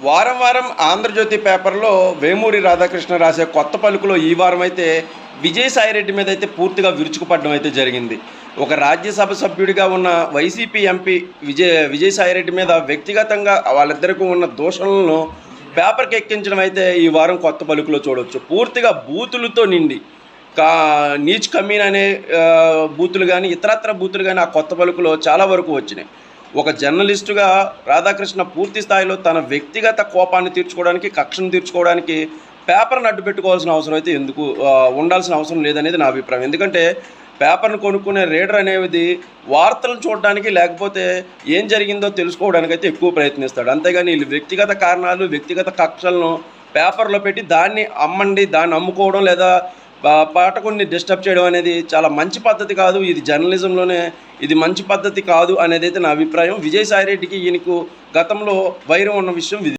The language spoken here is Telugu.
వారం వారం ఆంధ్రజ్యోతి పేపర్లో వేమూరి రాధాకృష్ణ రాసే కొత్త పలుకులో ఈ వారం అయితే విజయసాయిరెడ్డి మీద అయితే పూర్తిగా విరుచుకుపడడం అయితే జరిగింది. ఒక రాజ్యసభ సభ్యుడిగా ఉన్న వైసీపీ ఎంపీ విజయసాయిరెడ్డి మీద వ్యక్తిగతంగా వాళ్ళిద్దరికీ ఉన్న దూషణలను పేపర్కి ఎక్కించడం అయితే ఈ వారం కొత్త పలుకులో చూడవచ్చు. పూర్తిగా బూతులతో నిండి నీచ్ కమీన్ అనే బూతులు కానీ ఇతరత్ర బూతులు కానీ ఆ కొత్త పలుకులో చాలా వరకు వచ్చినాయి. ఒక జర్నలిస్టుగా రాధాకృష్ణ పూర్తి స్థాయిలో తన వ్యక్తిగత కోపాన్ని తీర్చుకోవడానికి, కక్షను తీర్చుకోవడానికి పేపర్ని అడ్డు పెట్టుకోవాల్సిన అవసరం అయితే ఉండాల్సిన అవసరం లేదనేది నా అభిప్రాయం. ఎందుకంటే పేపర్ను కొనుక్కునే రీడర్ అనేది వార్తలను చూడడానికి, లేకపోతే ఏం జరిగిందో తెలుసుకోవడానికి అయితే ఎక్కువ ప్రయత్నిస్తాడు. అంతేగాని వీళ్ళు వ్యక్తిగత కారణాలు, వ్యక్తిగత కక్షలను పేపర్లో పెట్టి దాన్ని దాన్ని అమ్ముకోవడం లేదా పాఠకుడిని డిస్టర్బ్ చేయడం అనేది చాలా మంచి పద్ధతి కాదు. ఇది జర్నలిజంలోనే ఇది మంచి పద్ధతి కాదు అనేది అయితే నా అభిప్రాయం. విజయసాయిరెడ్డికి ఈయనకు గతంలో వైరం ఉన్న విషయం